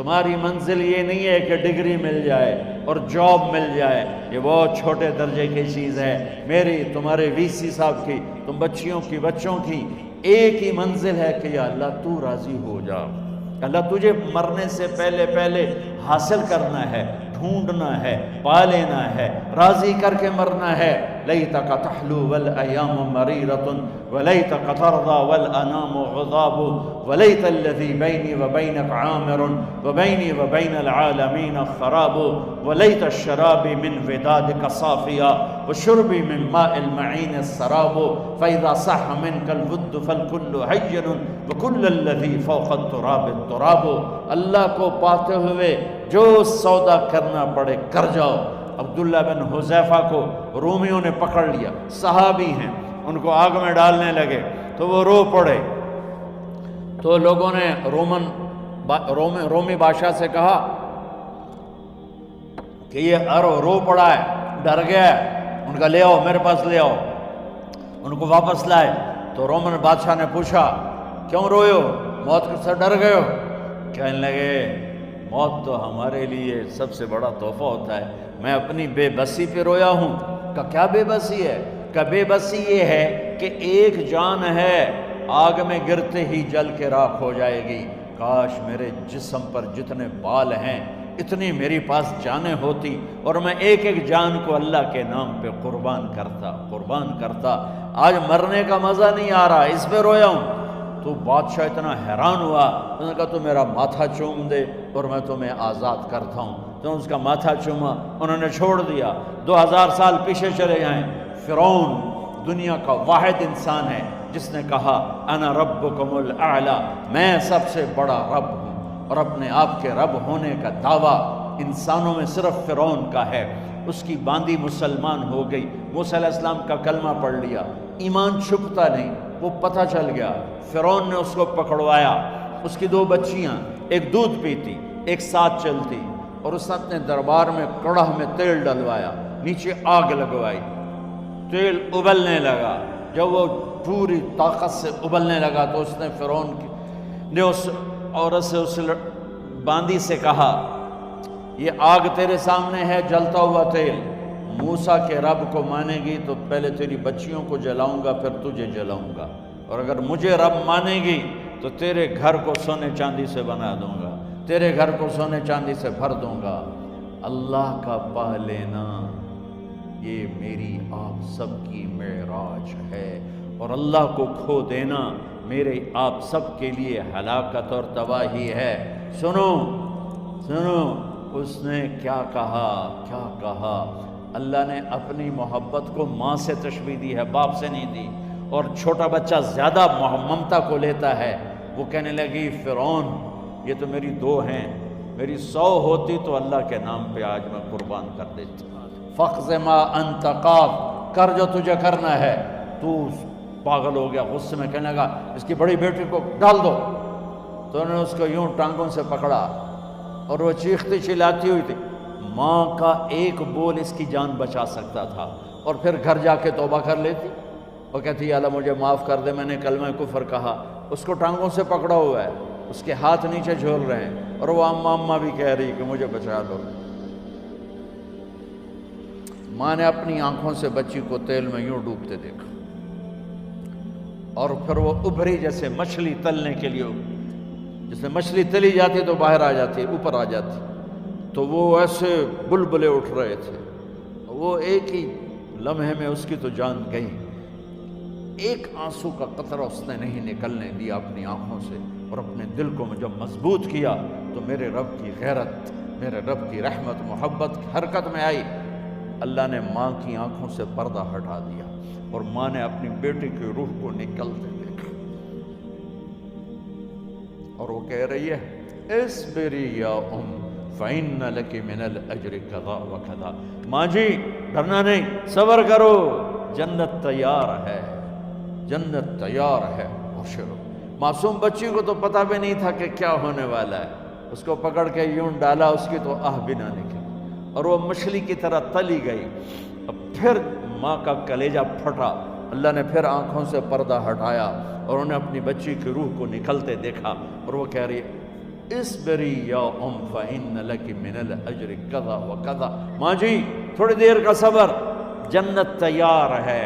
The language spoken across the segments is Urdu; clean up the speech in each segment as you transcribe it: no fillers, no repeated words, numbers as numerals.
تمہاری منزل یہ نہیں ہے کہ ڈگری مل جائے اور جاب مل جائے، یہ بہت چھوٹے درجے کی چیز ہے۔ میری، تمہارے وی سی صاحب کی، تم بچیوں کی، بچوں کی ایک ہی منزل ہے کہ یا اللہ تو راضی ہو جا۔ اللہ تجھے مرنے سے پہلے پہلے حاصل کرنا ہے، ڈھونڈنا ہے، پا لینا ہے، راضی کر کے مرنا ہے۔ لیتک تحلو والایام مریرۃ ولیتک ترضی والانام غضاب ولیت الذی بینی وبینک عامر وبینی وبین العالمین خراب ولیت الشراب من ودادک صافیا وشربی من ماء المعین السراب فاذا صح منک الود فالکل حین وکل الذی فوق التراب التراب۔ اللہ کو پاتے ہوئے جو سودا کرنا پڑے کر جاؤ۔ عبداللہ بن حذیفہ کو رومیوں نے پکڑ لیا، صحابی ہیں، ان کو آگ میں ڈالنے لگے تو وہ رو پڑے، تو لوگوں نے رومی بادشاہ سے کہا کہ یہ رو پڑا ہے، ڈر گیا ہے، ان کا لے آؤ، میرے پاس لے آؤ۔ ان کو واپس لائے تو رومن بادشاہ نے پوچھا کیوں روئے ہو، موت سے ڈر گئے ہو؟ کہنے لگے موت تو ہمارے لیے سب سے بڑا تحفہ ہوتا ہے، میں اپنی بے بسی پہ رویا ہوں۔ کہ کیا بے بسی ہے؟ کہ بے بسی یہ ہے کہ ایک جان ہے آگ میں گرتے ہی جل کے راکھ ہو جائے گی، کاش میرے جسم پر جتنے بال ہیں اتنی میری پاس جانیں ہوتی اور میں ایک ایک جان کو اللہ کے نام پہ قربان کرتا۔ آج مرنے کا مزہ نہیں آ رہا، اس پہ رویا ہوں۔ تو بادشاہ اتنا حیران ہوا، انہوں نے کہا تو میرا ماتھا چوم دے اور میں تمہیں آزاد کرتا ہوں۔ تو اس کا ماتھا چوما، انہوں نے چھوڑ دیا۔ 2000 سال پیچھے چلے جائیں، فرعون دنیا کا واحد انسان ہے جس نے کہا انا ربکم الاعلی، میں سب سے بڑا رب ہوں، اور اپنے آپ کے رب ہونے کا دعویٰ انسانوں میں صرف فرعون کا ہے۔ اس کی باندی مسلمان ہو گئی، موسیٰ علیہ السلام کا کلمہ پڑھ لیا، ایمان چھپتا نہیں، وہ پتہ چل گیا۔ فرعون نے اس کو پکڑوایا، اس کی 2 بچیاں، ایک دودھ پیتی ایک ساتھ چلتی، اور اس نے اپنے دربار میں کڑاہ میں تیل ڈلوایا، نیچے آگ لگوائی، تیل ابلنے لگا۔ جب وہ پوری طاقت سے ابلنے لگا تو اس نے فرعون نے اس عورت سے، اس باندی سے کہا یہ آگ تیرے سامنے ہے، جلتا ہوا تیل، موسیٰ کے رب کو مانے گی تو پہلے تیری بچیوں کو جلاؤں گا پھر تجھے جلاؤں گا، اور اگر مجھے رب مانے گی تو تیرے گھر کو سونے چاندی سے بنا دوں گا، تیرے گھر کو سونے چاندی سے بھر دوں گا۔ اللہ کا پا لینا یہ میری آپ سب کی معراج ہے، اور اللہ کو کھو دینا میرے آپ سب کے لیے ہلاکت اور تباہی ہے۔ سنو اس نے کیا کہا؟ اللہ نے اپنی محبت کو ماں سے تشبیہ دی ہے، باپ سے نہیں دی، اور چھوٹا بچہ زیادہ ممتا کو لیتا ہے۔ وہ کہنے لگی فرعون یہ تو میری 2 ہیں، میری 100 ہوتی تو اللہ کے نام پہ آج میں قربان کر دیتی۔ فَقْضِ مَا أَنْتَ قَاضٍ، کر جو تجھے کرنا ہے۔ تو پاگل ہو گیا، غصے میں کہنے لگا اس کی بڑی بیٹی کو ڈال دو۔ تو انہوں نے اس کو یوں ٹانگوں سے پکڑا اور وہ چیختی چلاتی ہوئی تھی۔ ماں کا ایک بول اس کی جان بچا سکتا تھا، اور پھر گھر جا کے توبہ کر لیتی اور کہتی اللہ مجھے معاف کر دے، میں نے کلمہ کفر کہا۔ اس کو ٹانگوں سے پکڑا ہوا ہے، اس کے ہاتھ نیچے جھول رہے ہیں، اور وہ اماں بھی کہہ رہی کہ مجھے بچا لو۔ ماں نے اپنی آنکھوں سے بچی کو تیل میں یوں ڈوبتے دیکھا، اور پھر وہ ابھری جیسے مچھلی تلنے کے لیے، جیسے مچھلی تلی جاتی تو باہر آ جاتی، اوپر آ جاتی، تو وہ ایسے بلبلے اٹھ رہے تھے۔ وہ ایک ہی لمحے میں اس کی تو جان گئی، ایک آنسو کا قطرہ اس نے نہیں نکلنے دیا اپنی آنکھوں سے، اور اپنے دل کو جب مضبوط کیا تو میرے رب کی غیرت، میرے رب کی رحمت محبت حرکت میں آئی۔ اللہ نے ماں کی آنکھوں سے پردہ ہٹا دیا، اور ماں نے اپنی بیٹی کی روح کو نکلتے دیکھا، اور وہ کہہ رہی ہے اصبری یا فَإِنَّ لَكِ مِنَ الْأَجْرِ كَذَا وَكَذَا۔ ماں جی ڈرنا نہیں، صبر کرو، جنت تیار ہے، جنت تیار ہے، ابشرو۔ معصوم بچی کو تو پتہ بھی نہیں تھا کہ کیا ہونے والا ہے، اس کو پکڑ کے یوں ڈالا، اس کی تو آہ بھی نہ نکلی، اور وہ مچھلی کی طرح تلی گئی۔ اب پھر ماں کا کلیجہ پھٹا، اللہ نے پھر آنکھوں سے پردہ ہٹایا، اور انہیں اپنی بچی کی روح کو نکلتے دیکھا، اور وہ کہہ رہی ہے اسبری یا فإن لک من الاجر کذا و کذا، ماں جی تھوڑی دیر کا صبر، جنت تیار ہے،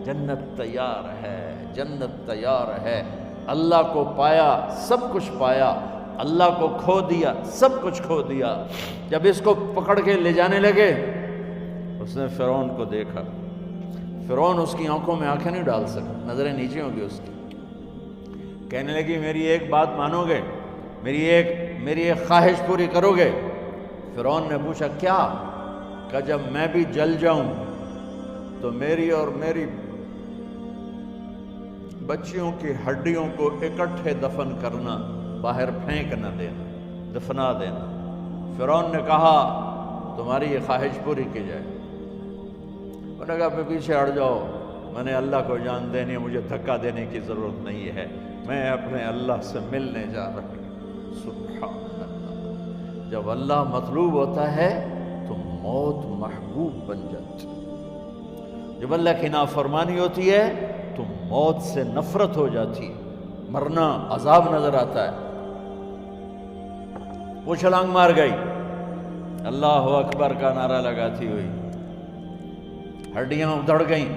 جنت تیار ہے، جنت تیار ہے۔ اللہ کو پایا سب کچھ پایا، اللہ کو کھو دیا سب کچھ کھو دیا۔ جب اس کو پکڑ کے لے جانے لگے، اس نے فرعون کو دیکھا، فرعون اس کی آنکھوں میں آنکھیں نہیں ڈال سکا، نظریں نیچے ہوں گی اس کی۔ کہنے لگی میری ایک بات مانو گے، میری ایک خواہش پوری کرو گے؟ فرعون نے پوچھا کیا؟ کہ جب میں بھی جل جاؤں تو میری اور میری بچیوں کی ہڈیوں کو اکٹھے دفن کرنا، باہر پھینک نہ دینا، دفنا دینا۔ فرعون نے کہا تمہاری یہ خواہش پوری کی جائے۔ انہوں نے کہا پہ پیچھے ہٹ جاؤ، میں نے اللہ کو جان دینی ہے، مجھے دھکا دینے کی ضرورت نہیں ہے، میں اپنے اللہ سے ملنے جا رہا ہوں۔ سبحان اللہ، جب اللہ مطلوب ہوتا ہے تو موت محبوب بن جاتی ہے، جب اللہ کی نافرمانی ہوتی ہے تو موت سے نفرت ہو جاتی ہے، مرنا عذاب نظر آتا ہے۔ وہ چھلانگ مار گئی، اللہ اکبر کا نعرہ لگاتی ہوئی، ہڈیاں ادھڑ گئیں،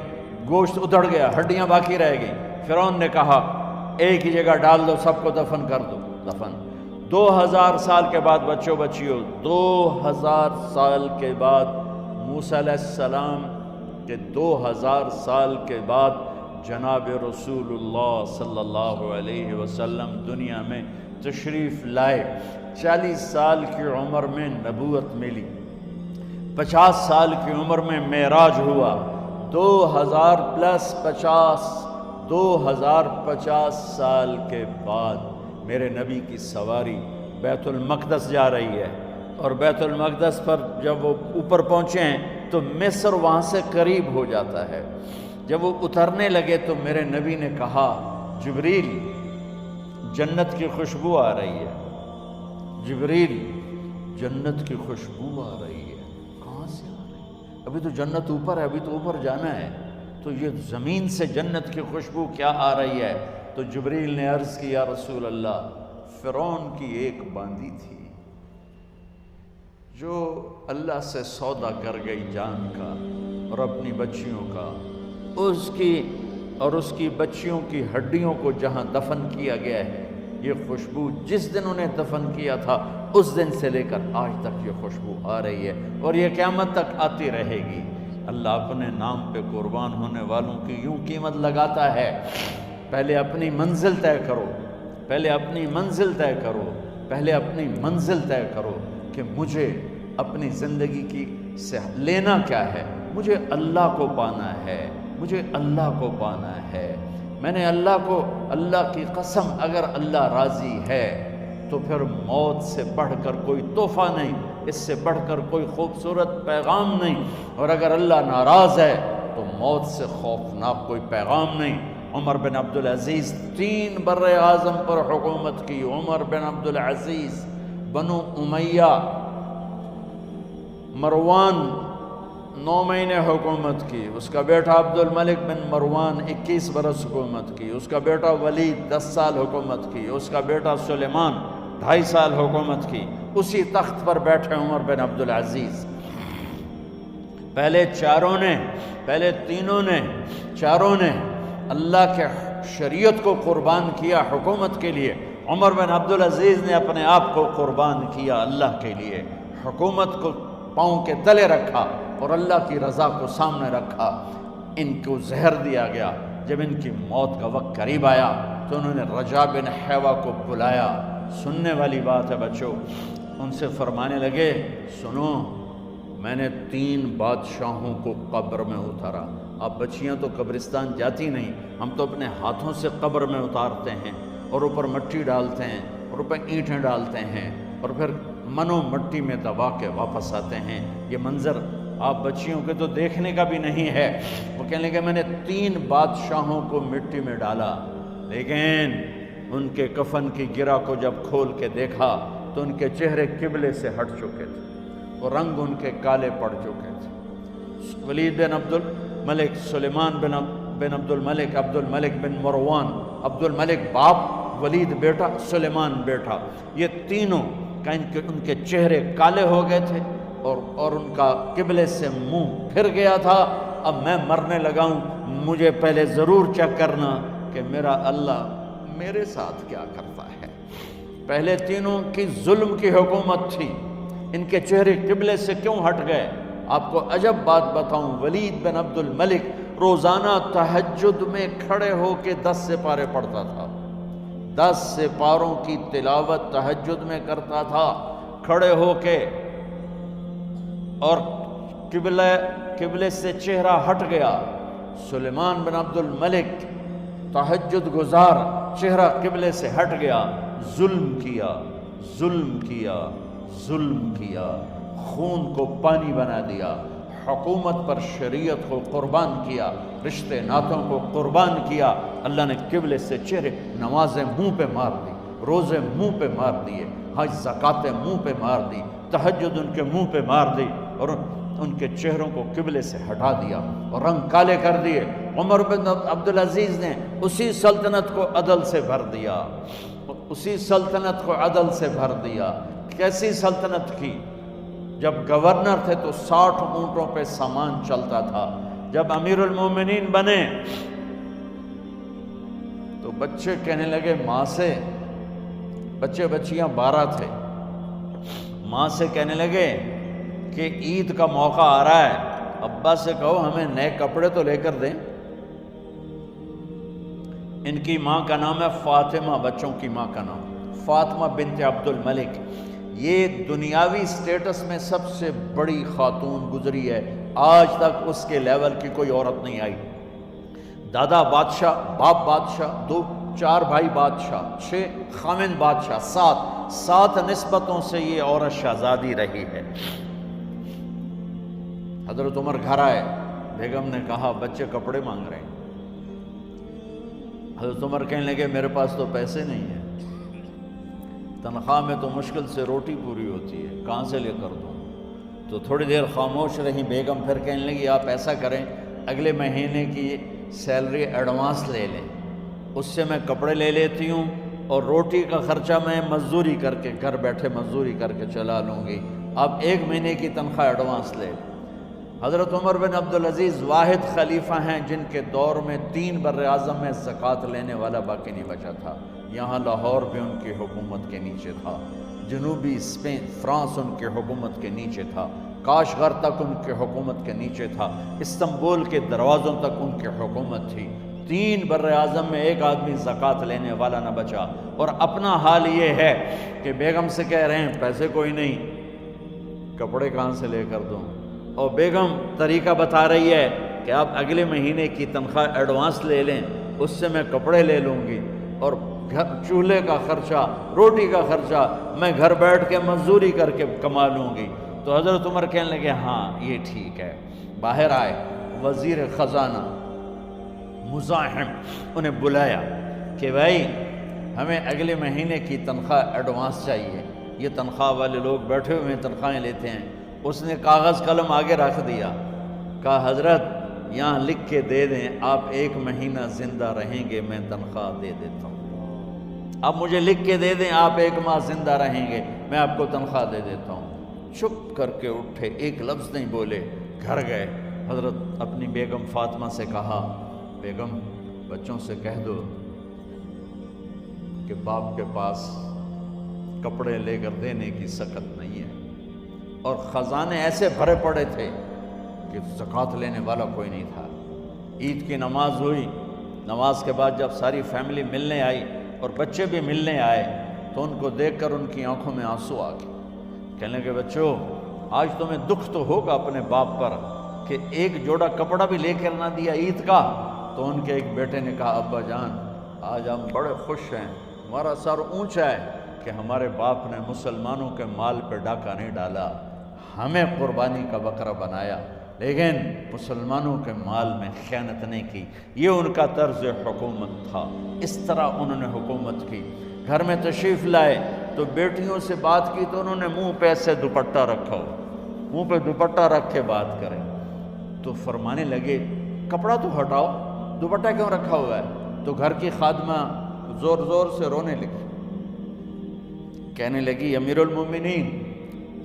گوشت ادھڑ گیا، ہڈیاں باقی رہ گئیں۔ فرعون نے کہا ایک ہی جگہ ڈال دو، سب کو دفن کر دو۔ دفن 2000 سال کے بعد بچوں بچیوں، 2000 سال کے بعد موسیٰ علیہ السلام کے 2000 سال کے بعد جناب رسول اللہ صلی اللہ علیہ وسلم دنیا میں تشریف لائے۔ 40 سال کی عمر میں نبوت ملی، 50 سال کی عمر میں معراج ہوا، 2050 سال کے بعد میرے نبی کی سواری بیت المقدس جا رہی ہے، اور بیت المقدس پر جب وہ اوپر پہنچے ہیں تو مصر وہاں سے قریب ہو جاتا ہے۔ جب وہ اترنے لگے تو میرے نبی نے کہا جبریل جنت کی خوشبو آ رہی ہے، جبریل جنت کی خوشبو آ رہی ہے۔ کہاں سے آ رہی ہے؟ ابھی تو جنت اوپر ہے، ابھی تو اوپر جانا ہے، تو یہ زمین سے جنت کی خوشبو کیا آ رہی ہے؟ تو جبریل نے عرض کی یا رسول اللہ، فرعون کی ایک باندی تھی جو اللہ سے سودا کر گئی جان کا اور اپنی بچیوں کا، اس کی بچیوں کی ہڈیوں کو جہاں دفن کیا گیا ہے، یہ خوشبو جس دن انہیں دفن کیا تھا اس دن سے لے کر آج تک یہ خوشبو آ رہی ہے، اور یہ قیامت تک آتی رہے گی۔ اللہ اپنے نام پہ قربان ہونے والوں کی یوں قیمت لگاتا ہے، پہلے اپنی منزل طے کرو، پہلے اپنی منزل طے کرو، پہلے اپنی منزل طے کرو کہ مجھے اپنی زندگی کی سے لینا کیا ہے، مجھے اللہ کو پانا ہے، مجھے اللہ کو پانا ہے۔ میں نے اللہ کی قسم، اگر اللہ راضی ہے تو پھر موت سے بڑھ کر کوئی تحفہ نہیں، اس سے بڑھ کر کوئی خوبصورت پیغام نہیں، اور اگر اللہ ناراض ہے تو موت سے خوفناک کوئی پیغام نہیں۔ عمر بن عبدالعزیز 3 بر اعظم پر حکومت کی، عمر بن عبدالعزیز، بنو امیہ، مروان 9 مہینے حکومت کی، اس کا بیٹا عبد الملک بن مروان 21 برس حکومت کی، اس کا بیٹا ولید 10 سال حکومت کی، اس کا بیٹا سلیمان 2.5 سال حکومت کی۔ اسی تخت پر بیٹھے عمر بن عبدالعزیز۔ پہلے چاروں نے اللہ کے شریعت کو قربان کیا حکومت کے لیے۔ عمر بن عبدالعزیز نے اپنے آپ کو قربان کیا اللہ کے لیے، حکومت کو پاؤں کے تلے رکھا اور اللہ کی رضا کو سامنے رکھا۔ ان کو زہر دیا گیا، جب ان کی موت کا وقت قریب آیا تو انہوں نے رجا بن حیوہ کو بلایا۔ سننے والی بات ہے بچوں، ان سے فرمانے لگے سنو، میں نے 3 بادشاہوں کو قبر میں اتارا۔ اب بچیاں تو قبرستان جاتی نہیں، ہم تو اپنے ہاتھوں سے قبر میں اتارتے ہیں اور اوپر مٹی ڈالتے ہیں اور اوپر اینٹیں ڈالتے ہیں اور پھر منو مٹی میں دبا کے واپس آتے ہیں۔ یہ منظر آپ بچیوں کے تو دیکھنے کا بھی نہیں ہے۔ وہ کہنے لگے میں نے 3 بادشاہوں کو مٹی میں ڈالا، لیکن ان کے کفن کی گرہ کو جب کھول کے دیکھا تو ان کے چہرے قبلے سے ہٹ چکے تھے، وہ رنگ ان کے کالے پڑ چکے تھے۔ ولید بن عبد الملک، سلیمان بن عبد الملک، عبد الملک بن مروان، عبد الملک باپ، ولید بیٹا، سلیمان بیٹا، یہ تینوں کا ان کے چہرے کالے ہو گئے تھے اور ان کا قبلے سے منہ پھر گیا تھا۔ اب میں مرنے لگا ہوں، مجھے پہلے ضرور چیک کرنا کہ میرا اللہ میرے ساتھ کیا کرتا ہے۔ پہلے تینوں کی ظلم کی حکومت تھی، ان کے چہرے قبلے سے کیوں ہٹ گئے؟ آپ کو عجب بات بتاؤں، ولید بن عبد الملک روزانہ تہجد میں کھڑے ہو کے 10 سپارے پڑھتا تھا، 10 سپاروں کی تلاوت تہجد میں کرتا تھا کھڑے ہو کے، اور قبلے سے چہرہ ہٹ گیا۔ سلیمان بن عبد الملک تہجد گزار، چہرہ قبلے سے ہٹ گیا، ظلم کیا، ظلم کیا، ظلم کیا، خون کو پانی بنا دیا، حکومت پر شریعت کو قربان کیا، رشتے ناتوں کو قربان کیا۔ اللہ نے قبلے سے چہرے، نمازیں منہ پہ مار دی، روزے منہ پہ مار دیے، حج زکاتیں منہ پہ مار دی، تہجد ان کے منہ پہ مار دی، اور ان کے چہروں کو قبلے سے ہٹا دیا اور رنگ کالے کر دیے۔ عمر بن عبدالعزیز نے اسی سلطنت کو عدل سے بھر دیا، اسی سلطنت کو عدل سے بھر دیا۔ کیسی سلطنت کی؟ جب گورنر تھے تو 60 اونٹوں پہ سامان چلتا تھا، جب امیر المومنین بنے تو بچے کہنے لگے ماں سے، بچے بچیاں 12 تھے، ماں سے کہنے لگے کہ عید کا موقع آ رہا ہے، ابا سے کہو ہمیں نئے کپڑے تو لے کر دیں۔ ان کی ماں کا نام ہے فاطمہ، بچوں کی ماں کا نام فاطمہ بنت عبد الملک۔ یہ دنیاوی سٹیٹس میں سب سے بڑی خاتون گزری ہے، آج تک اس کے لیول کی کوئی عورت نہیں آئی۔ دادا بادشاہ، باپ بادشاہ، 4 بھائی بادشاہ، 6 خامند بادشاہ، 7 نسبتوں سے یہ عورت شہزادی رہی ہے۔ حضرت عمر گھر آئے، بیگم نے کہا بچے کپڑے مانگ رہے ہیں۔ حضرت عمر کہنے لگے میرے پاس تو پیسے نہیں ہیں، تنخواہ میں تو مشکل سے روٹی پوری ہوتی ہے، کہاں سے لے کر دوں؟ تو تھوڑی دیر خاموش رہی بیگم، پھر کہنے لگی آپ ایسا کریں، اگلے مہینے کی سیلری ایڈوانس لے لیں، اس سے میں کپڑے لے لیتی ہوں اور روٹی کا خرچہ میں مزدوری کر کے، گھر بیٹھے مزدوری کر کے چلا لوں گی، آپ 1 مہینے کی تنخواہ ایڈوانس لے لیں۔ حضرت عمر بن عبدالعزیز واحد خلیفہ ہیں جن کے دور میں 3 بر اعظم میں زکوٰۃ لینے والا باقی نہیں بچا تھا۔ یہاں لاہور بھی ان کی حکومت کے نیچے تھا، جنوبی اسپین فرانس ان کے حکومت کے نیچے تھا، کاشغر تک ان کے حکومت کے نیچے تھا، استنبول کے دروازوں تک ان کی حکومت تھی۔ 3 بر اعظم میں ایک آدمی زکوٰۃ لینے والا نہ بچا، اور اپنا حال یہ ہے کہ بیگم سے کہہ رہے ہیں پیسے کوئی نہیں، کپڑے کہاں سے لے کر دوں؟ اور بیگم طریقہ بتا رہی ہے کہ آپ اگلے مہینے کی تنخواہ ایڈوانس لے لیں، اس سے میں کپڑے لے لوں گی، اور چولہے کا خرچہ، روٹی کا خرچہ میں گھر بیٹھ کے مزدوری کر کے کما لوں گی۔ تو حضرت عمر کہنے لگے ہاں یہ ٹھیک ہے۔ باہر آئے وزیر خزانہ مزاحم، انہیں بلایا کہ بھائی ہمیں اگلے مہینے کی تنخواہ ایڈوانس چاہیے، یہ تنخواہ والے لوگ بیٹھے ہوئے ہیں تنخواہیں لیتے ہیں۔ اس نے کاغذ قلم آگے رکھ دیا، کہا حضرت یہاں لکھ کے دے دیں، آپ 1 مہینہ زندہ رہیں گے میں تنخواہ دے دیتا ہوں، آپ مجھے لکھ کے دے دیں آپ 1 ماہ زندہ رہیں گے میں آپ کو تنخواہ دے دیتا ہوں۔ چپ کر کے اٹھے، ایک لفظ نہیں بولے، گھر گئے۔ حضرت اپنی بیگم فاطمہ سے کہا بیگم بچوں سے کہہ دو کہ باپ کے پاس کپڑے لے کر دینے کی سخت نہیں ہے، اور خزانے ایسے بھرے پڑے تھے کہ زکوٰۃ لینے والا کوئی نہیں تھا۔ عید کی نماز ہوئی، نماز کے بعد جب ساری فیملی ملنے آئی اور بچے بھی ملنے آئے تو ان کو دیکھ کر ان کی آنکھوں میں آنسو آ گئے۔ کہنے لگے بچوں آج تمہیں دکھ تو ہوگا اپنے باپ پر کہ ایک جوڑا کپڑا بھی لے کر نہ دیا عید کا۔ تو ان کے ایک بیٹے نے کہا ابا جان آج ہم بڑے خوش ہیں، ہمارا سر اونچا ہے کہ ہمارے باپ نے مسلمانوں کے مال پہ ڈاکہ نہیں ڈالا، ہمیں قربانی کا بکرا بنایا، لیکن مسلمانوں کے مال میں خیانت نہیں کی۔ یہ ان کا طرز حکومت تھا، اس طرح انہوں نے حکومت کی۔ گھر میں تشریف لائے تو بیٹیوں سے بات کی تو انہوں نے منہ پہ ایسے دوپٹہ رکھا ہو، منہ پہ دوپٹہ رکھ کے بات کریں تو فرمانے لگے کپڑا تو ہٹاؤ، دوپٹہ کیوں رکھا ہوا ہے؟ تو گھر کی خادمہ زور زور سے رونے لگی، کہنے لگی امیر المومنین،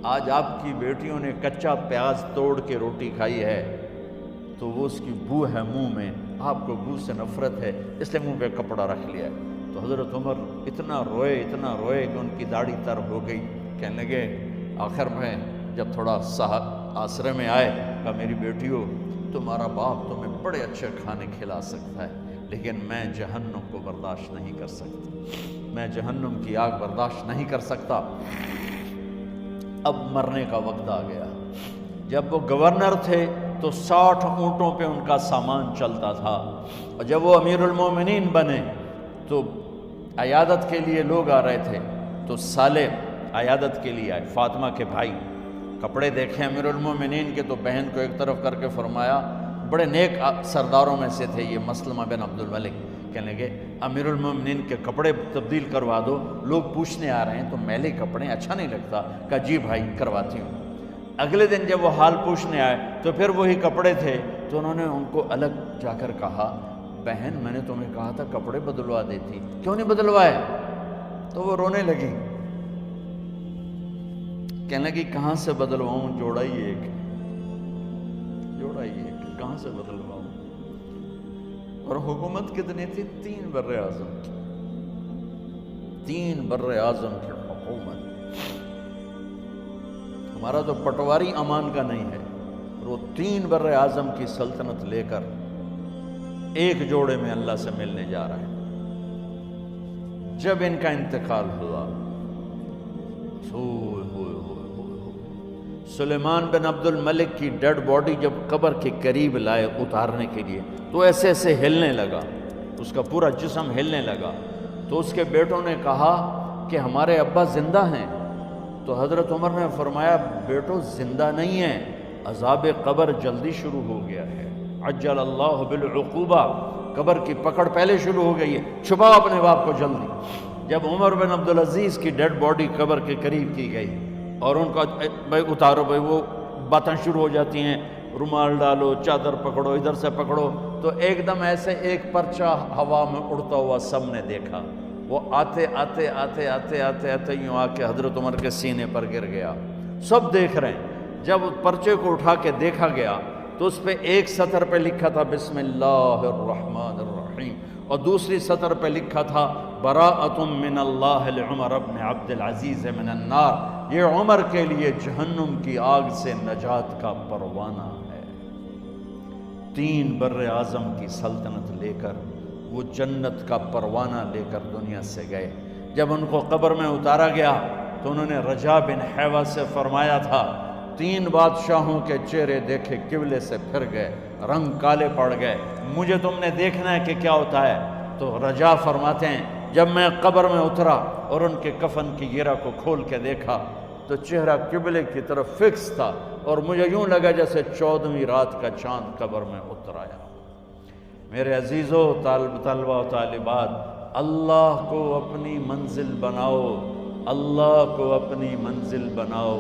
آج آپ کی بیٹیوں نے کچا پیاز توڑ کے روٹی کھائی ہے تو وہ اس کی بو ہے منہ میں، آپ کو بو سے نفرت ہے اس لیے منہ پہ کپڑا رکھ لیا ہے۔ تو حضرت عمر اتنا روئے کہ ان کی داڑھی تر ہو گئی۔ کہنے لگے آخر میں جب تھوڑا آسرے میں آئے، کہا میری بیٹیوں، تمہارا باپ تمہیں بڑے اچھے کھانے کھلا سکتا ہے لیکن میں جہنم کو برداشت نہیں کر سکتا، میں جہنم کی آگ برداشت نہیں کر سکتا۔ اب مرنے کا وقت آ گیا۔ جب وہ گورنر تھے تو 60 اونٹوں پہ ان کا سامان چلتا تھا، اور جب وہ امیر المومنین بنے تو عیادت کے لیے لوگ آ رہے تھے، تو سالے عیادت کے لیے آئے، فاطمہ کے بھائی، کپڑے دیکھیں امیر المومنین کے تو بہن کو ایک طرف کر کے فرمایا، بڑے نیک سرداروں میں سے تھے یہ مسلمہ بن عبد الملک، کہنے لگے امیر المومنین کے کپڑے تبدیل کروا دو، لوگ پوچھنے آ رہے ہیں تو میلے کپڑے اچھا نہیں لگتا۔ کہا جی بھائی کرواتی ہوں۔ اگلے دن جب وہ حال پوچھنے آئے تو پھر وہی کپڑے تھے، تو انہوں نے ان کو الگ جا کر کہا بہن میں نے تمہیں کہا تھا کپڑے بدلوا دیتی، کیوں نہیں بدلوائے؟ تو وہ رونے لگی، کہنے لگی کہاں سے بدلواؤں، جوڑا ہی ایک، کہاں سے بدلواؤں؟ اور حکومت کتنی تھی؟ 3 بر اعظم کی، 3 بر اعظم کی حکومت۔ ہمارا تو پٹواری امان کا نہیں ہے، اور وہ 3 بر اعظم کی سلطنت لے کر ایک جوڑے میں اللہ سے ملنے جا رہا ہے۔ جب ان کا انتقال ہوا، سلیمان بن عبد الملک کی ڈیڈ باڈی جب قبر کے قریب لائے اتارنے کے لیے تو ایسے ایسے ہلنے لگا، اس کا پورا جسم ہلنے لگا۔ تو اس کے بیٹوں نے کہا کہ ہمارے ابا زندہ ہیں، تو حضرت عمر نے فرمایا بیٹو زندہ نہیں ہیں، عذاب قبر جلدی شروع ہو گیا ہے، عجل اللہ بالعقوبہ، قبر کی پکڑ پہلے شروع ہو گئی ہے، چھپاؤ اپنے باپ کو جلدی۔ جب عمر بن عبدالعزیز کی ڈیڈ باڈی قبر کے قریب کی گئی اور ان کا بھائی اتارو، بھائی وہ باتیں شروع ہو جاتی ہیں، رومال ڈالو، چادر پکڑو، ادھر سے پکڑو، تو ایک دم ایسے ایک پرچہ ہوا میں اڑتا ہوا سب نے دیکھا، وہ آتے آتے آتے آتے آتے آتے یوں آ کے حضرت عمر کے سینے پر گر گیا۔ سب دیکھ رہے ہیں۔ جب پرچے کو اٹھا کے دیکھا گیا تو اس پہ ایک سطر پہ لکھا تھا بسم اللہ الرحمن الرحیم، اور دوسری سطر پہ لکھا تھا براءۃ من اللہ لعمر بن عبد العزیز من النار، یہ عمر کے لیے جہنم کی آگ سے نجات کا پروانہ ہے۔ 3 بر اعظم کی سلطنت لے کر وہ جنت کا پروانہ لے کر دنیا سے گئے۔ جب ان کو قبر میں اتارا گیا تو انہوں نے رجا بن حیوہ سے فرمایا تھا 3 بادشاہوں کے چہرے دیکھے قبلے سے پھر گئے، رنگ کالے پڑ گئے، مجھے تم نے دیکھنا ہے کہ کیا ہوتا ہے؟ تو رجا فرماتے ہیں جب میں قبر میں اترا اور ان کے کفن کی گرہ کو کھول کے دیکھا تو چہرہ قبلے کی طرف فکس تھا، اور مجھے یوں لگا جیسے 14ویں رات کا چاند قبر میں اتر آیا۔ میرے عزیزو، طلبہ و طالبات، اللہ کو اپنی منزل بناؤ، اللہ کو اپنی منزل بناؤ۔